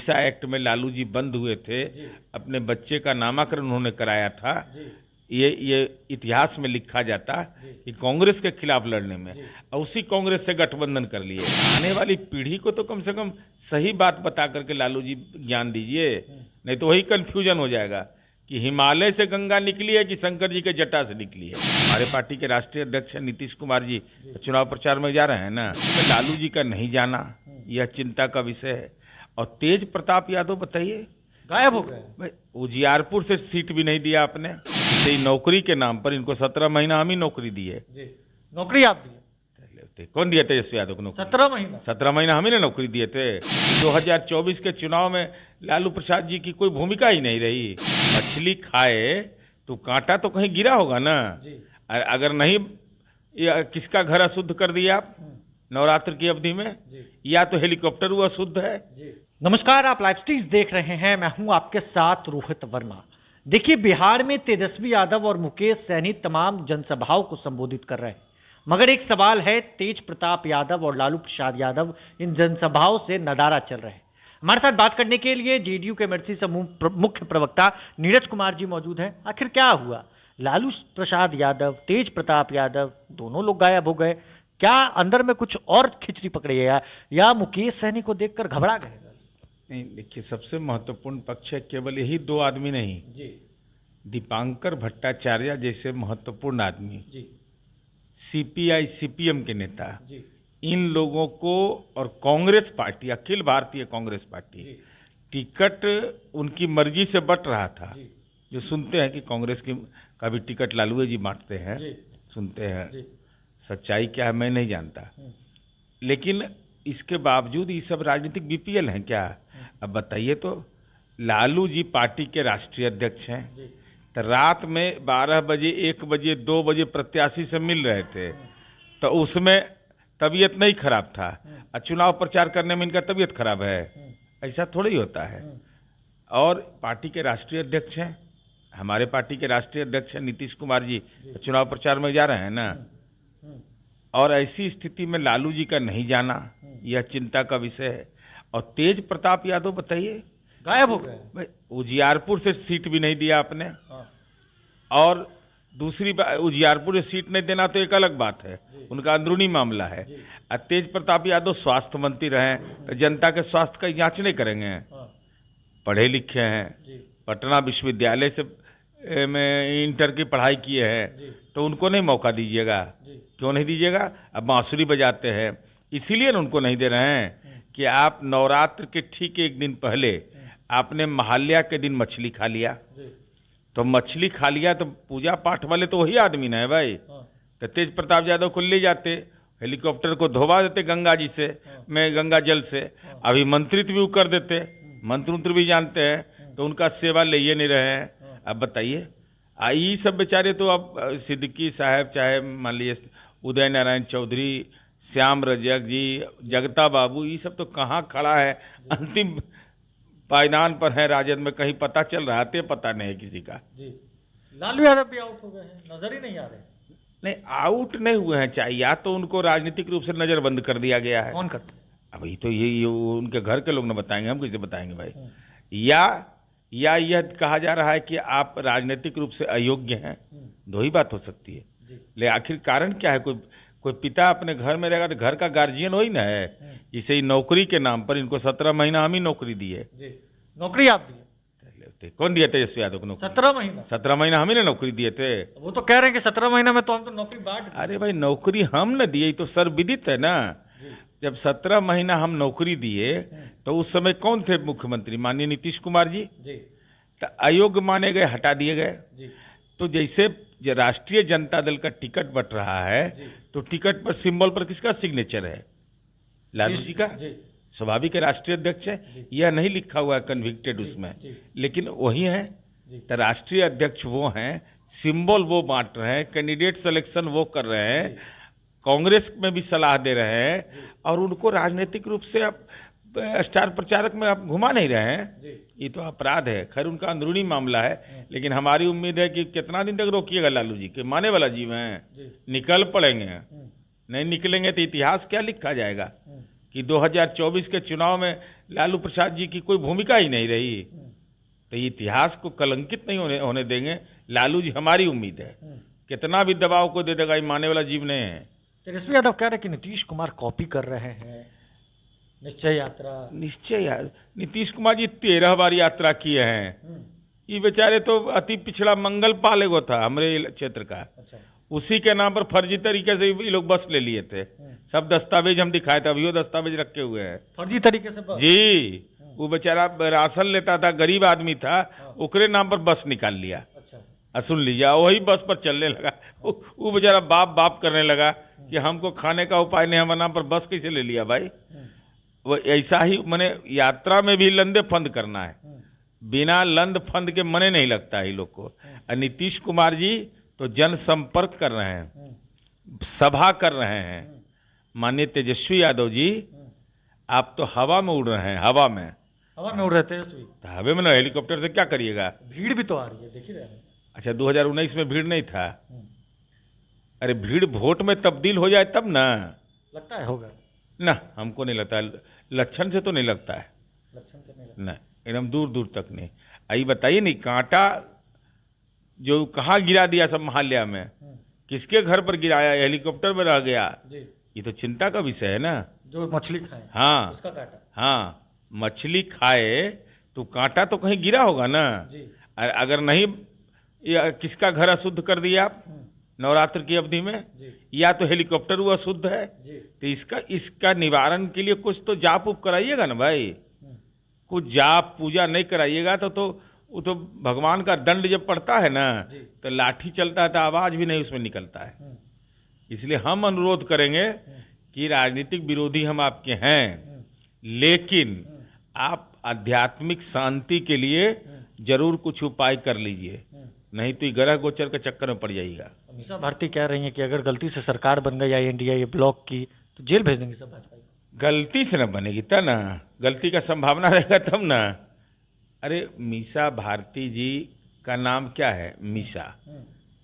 ईसा act में लालू जी बंद हुए थे, अपने बच्चे का नामाकरण उन्होंने कराया था। ये इतिहास में लिखा जाता कि कांग्रेस के खिलाफ लड़ने में, और उसी कांग्रेस से गठबंधन कर लिए। आने वाली पीढ़ी को तो कम से कम सही बात बता करके लालू जी ज्ञान दीजिए, नहीं तो वही कंफ्यूजन हो जाएगा कि हिमालय से गंगा निकली है कि शंकर जी के जटा से निकली है। हमारे पार्टी के राष्ट्रीय अध्यक्ष नीतीश कुमार जी चुनाव प्रचार में जा रहे हैं ना, तो लालू जी का नहीं जाना यह चिंता का विषय है। और तेज प्रताप यादव बताइए, गायब हो गए भाई। उजियारपुर से सीट भी नहीं दिया आपने, इसे नौकरी के नाम पर इनको 17 महीना हम ही नौकरी दिए। नौकरी आप दिए? कौन दिया तेजस्वी यादव को नौकरी? 17 महीना हम ही ने नौकरी दिए थे। 2024 के चुनाव में लालू प्रसाद जी की कोई भूमिका ही नहीं रही। मछली खाए तो कांटा तो कहीं गिरा होगा ना। अगर नहीं, किसका घर अशुद्ध कर दिया आप नवरात्र की अवधि में, या तो हेलीकॉप्टर हुआ शुद्ध है। नमस्कार, आप लाइव स्ट्रीम्स देख रहे हैं, मैं हूं आपके साथ रोहित वर्मा। देखिए, बिहार में तेजस्वी यादव और मुकेश सहनी तमाम जनसभाओं को संबोधित कर रहे हैं, मगर एक सवाल है, तेज प्रताप यादव और लालू प्रसाद यादव इन जनसभाओं से नदारा चल रहे हैं। हमारे साथ बात करने के लिए जेडीयू के एमएलसी समूह मुख्य प्रवक्ता नीरज कुमार जी मौजूद हैं। आखिर क्या हुआ? लालू प्रसाद यादव, तेज प्रताप यादव दोनों लोग गायब हो गए। क्या अंदर में कुछ और खिचड़ी पकड़ी है, या मुकेश सहनी को देखकर घबरा गए? नहीं, देखिए, सबसे महत्वपूर्ण पक्ष है केवल यही दो आदमी नहीं जी, दीपांकर भट्टाचार्य जैसे महत्वपूर्ण आदमी जी, सीपीआई सीपीएम के नेता जी, इन लोगों को और Congress party, Akhil Bharatiya Congress party, ticket उनकी मर्जी से बंट रहा था। जो सुनते हैं कि कांग्रेस का भी टिकट लालू जी बांटते हैं, सुनते हैं, सच्चाई क्या है मैं नहीं जानता, लेकिन इसके बावजूद ये सब राजनीतिक बीपीएल हैं क्या? अब बताइए तो, लालू जी पार्टी के राष्ट्रीय अध्यक्ष हैं, तो रात में 12 बजे 1 बजे 2 बजे प्रत्याशी से मिल रहे थे, तो उसमें तबीयत नहीं खराब था, और चुनाव प्रचार करने में इनका तबीयत खराब है? ऐसा थोड़ा ही होता है। और पार्टी के राष्ट्रीय अध्यक्ष हैं, हमारे पार्टी के राष्ट्रीय अध्यक्ष हैं नीतीश कुमार जी चुनाव प्रचार में जा रहे हैं ना, और ऐसी स्थिति में लालू जी का नहीं जाना यह चिंता का विषय है। और तेज प्रताप यादव बताइए, गायब हो गए भाई। उजियारपुर से सीट भी नहीं दिया आपने, और दूसरी बात, उजियारपुर से सीट नहीं देना तो एक अलग बात है, उनका अंदरूनी मामला है। और तेज प्रताप यादव स्वास्थ्य मंत्री रहे, तो जनता के स्वास्थ्य का जांच नहीं करेंगे? पढ़े लिखे हैं, पटना विश्वविद्यालय से में इंटर की पढ़ाई किए हैं, तो उनको नहीं मौका दीजिएगा? क्यों नहीं दीजिएगा? अब बांसुरी बजाते हैं, इसीलिए उनको नहीं दे रहे हैं कि आप नवरात्र के ठीक एक दिन पहले आपने महाल्या के दिन मछली खा लिया, तो मछली खा लिया तो पूजा पाठ वाले तो वही आदमी ना है भाई। तो तेज प्रताप यादव को ले जाते, हेलीकॉप्टर को धोवा देते गंगा जी से, में गंगा जल से, अभी मंत्रित्व भी वो कर देते, मंत्री भी जानते हैं, तो उनका सेवा ले ये नहीं रहे हैं। अब बताइए, ये सब बेचारे तो अब सिद्दीकी साहब, चाहे मान लीजिए उदय नारायण चौधरी, श्याम रजक जी, जगता बाबू, ये सब तो कहाँ खड़ा है, अंतिम पायदान पर है राजद में, कहीं पता चल रहा है, पता नहीं है किसी का। लालू यादव भी आउट हो गए हैं, नजर ही नहीं आ रहे। नहीं, आउट नहीं हुए हैं, चाहे या तो उनको राजनीतिक रूप से नजरबंद कर दिया गया है। कौन करते? अब ये तो ये उनके घर के लोग न बताएंगे, हम कैसे बताएंगे भाई? या यह कहा जा रहा है कि आप राजनीतिक रूप से अयोग्य हैं, दो ही बात हो सकती है। ले आखिर कारण क्या है? कोई पिता अपने घर में रहेगा तो घर का गार्जियन वही ना है। इसे ही नौकरी के नाम पर इनको 17 महीना हम ही नौकरी दिए। नौकरी आप दिए? कौन दिया तेजस्वी यादव को नौकरी? 17 महीना हम ही ने नौकरी दिए थे। वो तो कह रहे हैं कि 17 महीना में तो हम तो नौकरी बांट। अरे भाई, नौकरी हम न दिए तो सर्वविदित है ना। जब 17 महीना हम नौकरी दिए तो उस समय कौन थे मुख्यमंत्री? माननीय नीतीश कुमार जी। तो अयोग्य माने गए, हटा दिए गए। तो जैसे राष्ट्रीय जनता दल का टिकट बट रहा है, तो टिकट पर सिंबल पर किसका सिग्नेचर है? लालू जी का। स्वाभाविक राष्ट्रीय अध्यक्ष है, यह नहीं लिखा हुआ है कन्विक्टेड उसमें, लेकिन वही है। तो राष्ट्रीय अध्यक्ष वो हैं, सिंबल वो बांट रहे हैं, कैंडिडेट सिलेक्शन वो कर रहे हैं, कांग्रेस में भी सलाह दे रहे हैं, और उनको राजनीतिक रूप से आप स्टार प्रचारक में आप घुमा नहीं रहे हैं। ये तो अपराध है। खैर, उनका अंदरूनी मामला है, लेकिन हमारी उम्मीद है कि कितना दिन तक रोकिएगा लालू जी के माने वाला जीव हैं, निकल पड़ेंगे। नहीं निकलेंगे तो इतिहास क्या लिखा जाएगा? कि 2024 के चुनाव में लालू प्रसाद जी की कोई भूमिका ही नहीं रही, तो ये इतिहास को कलंकित नहीं होने देंगे। लालू जी हमारी उम्मीद है, कितना भी दबाव को दे देगा, ये मानने वाला जीव नहीं है। तेजस्वी यादव कह रहे हैं कि नीतीश कुमार कॉपी कर रहे हैं निश्चय यात्रा। निश्चय नीतीश कुमार जी 13 बार यात्रा किए हैं। ये बेचारे तो अति पिछड़ा मंगल पाल एगो था हमारे क्षेत्र का, अच्छा, उसी के नाम पर फर्जी तरीके से ये लोग बस ले लिए थे। सब दस्तावेज हम दिखाए थे, अभी वो दस्तावेज रखे हुए हैं फर्जी तरीके से बस। जी। वो बेचारा राशन लेता था, गरीब आदमी था, ओकरे नाम पर बस निकाल लिया। अच्छा, सुन लीजिए, वही बस पर चलने लगा। वो बेचारा बाप बाप करने लगा कि हमको खाने का उपाय नहीं, हमारे नाम पर बस कैसे ले लिया भाई। वो ऐसा ही मने यात्रा में भी लंदे फंद करना है, बिना लंद फंद के मने नहीं लगता है ये लोग को। और नीतीश कुमार जी तो जनसंपर्क कर रहे हैं, सभा कर रहे हैं। माननीय तेजस्वी यादव जी, आप तो हवा में उड़ रहे हैं, हवा में उड़ रहे तेजस्वी। तो हवा में ना, हेलीकॉप्टर से क्या करिएगा। भीड़ भी तो आ रही है, देख ही रहे हैं। अच्छा, 2019 में भीड़ नहीं था। अरे भीड़ वोट में तब्दील हो जाए तब ना। लगता है होगा ना, हमको नहीं लगता, लक्षण से तो नहीं लगता है, लक्षण से नहीं लगता। ना एकदम दूर दूर तक नहीं। आई बताइए नहीं, कांटा जो कहाँ गिरा दिया सब महाल्या में, किसके घर पर गिराया, हेलीकॉप्टर में रह गया, जी, ये तो चिंता का विषय है ना। जो मछली खाए हाँ उसका काटा। हाँ, मछली खाए तो कांटा तो कहीं गिरा होगा ना। जी, अगर नहीं, या किसका घर अशुद्ध कर दिया आप नवरात्र की अवधि में, जी, या तो हेलीकॉप्टर वो अशुद्ध है, जी, तो इसका निवारण के लिए कुछ तो जाप उप कराइएगा ना भाई। कुछ जाप पूजा नहीं कराइएगा तो वो तो भगवान का दंड जब पड़ता है ना, तो लाठी चलता है तो आवाज भी नहीं उसमें निकलता है। इसलिए हम अनुरोध करेंगे कि राजनीतिक विरोधी हम आपके हैं, लेकिन आप आध्यात्मिक शांति के लिए जरूर कुछ उपाय कर लीजिए, नहीं तो ये ग्रह गोचर के चक्कर में पड़ जाइएगा। मीसा भारती कह रही हैं कि अगर गलती से सरकार बन गई INDA ब्लॉक की तो जेल भेज देंगे सब भाजपा। गलती से न बनेगी तब ना, गलती का संभावना रहेगा तब ना। अरे मीसा भारती जी का नाम क्या है, मीसा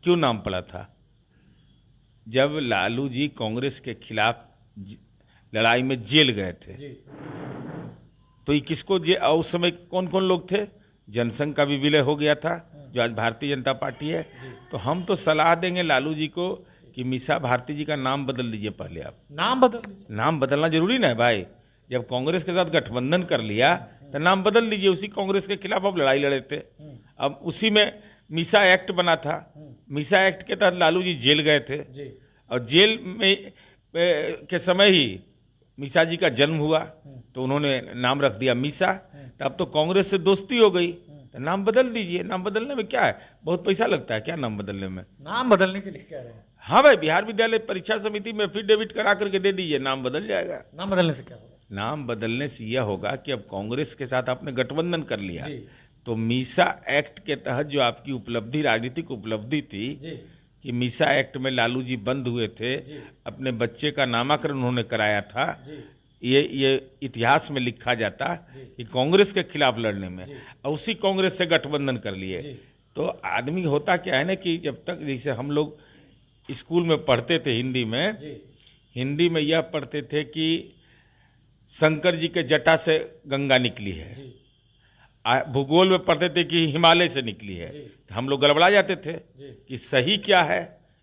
क्यों नाम पड़ा था? जब लालू जी कांग्रेस के खिलाफ लड़ाई में जेल गए थे, तो ये किसको और उस समय कौन कौन लोग थे? जनसंघ का भी विलय हो गया था, जो आज भारतीय जनता पार्टी है। तो हम तो सलाह देंगे लालू जी को कि मीसा भारती जी का नाम बदल दीजिए। पहले आप नाम बदल दीजिए। नाम बदलना जरूरी ना है भाई। जब कांग्रेस के साथ गठबंधन कर लिया तो नाम बदल लीजिए। उसी कांग्रेस के खिलाफ अब लड़ाई लड़े थे, अब उसी में मीसा एक्ट बना था। मीसा एक्ट के तहत लालू जी जेल गए थे, और जेल में के समय ही मीसा जी का जन्म हुआ, तो उन्होंने नाम रख दिया मीसा। तो अब तो कांग्रेस से दोस्ती हो गई, तो नाम बदल दीजिए। नाम बदलने में क्या है, बहुत पैसा लगता है क्या नाम बदलने में? नाम बदलने के लिए कह रहे हैं। हाँ भाई, बिहार विद्यालय परीक्षा समिति में एफिडेविट करा करके दे दीजिए, नाम बदल जाएगा। नाम बदलने से क्या होगा? नाम बदलने से यह होगा कि अब कांग्रेस के साथ आपने गठबंधन कर लिया, तो मीसा एक्ट के तहत जो आपकी उपलब्धि, राजनीतिक उपलब्धि थी कि मीसा एक्ट में लालू जी बंद हुए थे, अपने बच्चे का नामाकरण उन्होंने कराया था, ये इतिहास में लिखा जाता कि कांग्रेस के खिलाफ लड़ने में, और उसी कांग्रेस से गठबंधन कर लिए। तो आदमी होता क्या है ना कि जब तक, जैसे हम लोग स्कूल में पढ़ते थे हिंदी में यह पढ़ते थे कि शंकर जी के जटा से गंगा निकली है। भूगोल में पढ़ते थे कि हिमालय से निकली है। तो हम लोग गड़बड़ा जाते थे कि सही क्या है,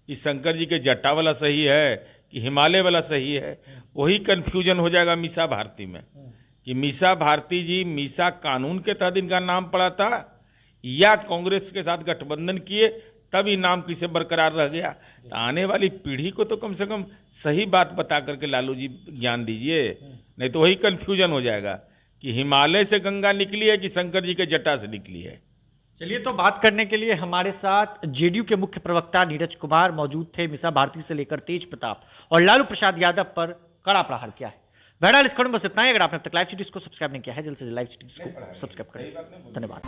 कि शंकर जी के जटा वाला सही है कि हिमालय वाला सही है। वही कन्फ्यूजन हो जाएगा मीसा भारती में, कि मीसा भारती जी मीसा कानून के तहत इनका नाम पड़ा था, या कांग्रेस के साथ गठबंधन किए तभी नाम किसे बरकरार रह गया। तो आने वाली पीढ़ी को तो कम से कम सही बात बता करके लालू जी ज्ञान दीजिए, नहीं तो वही कन्फ्यूजन हो जाएगा कि हिमालय से गंगा निकली है कि शंकर जी के जटा से निकली है। चलिए, तो बात करने के लिए हमारे साथ जेडीयू के मुख्य प्रवक्ता नीरज कुमार मौजूद थे। मीसा भारती से लेकर तेज प्रताप और लालू प्रसाद यादव पर कड़ा प्रहार किया है। बहरहाल इस खबर में बस इतना ही। अगर आपने अब तक लाइव सिटीज को सब्सक्राइब नहीं किया है, जल्द से जल्द लाइव सिटीज को सब्सक्राइब करें। धन्यवाद।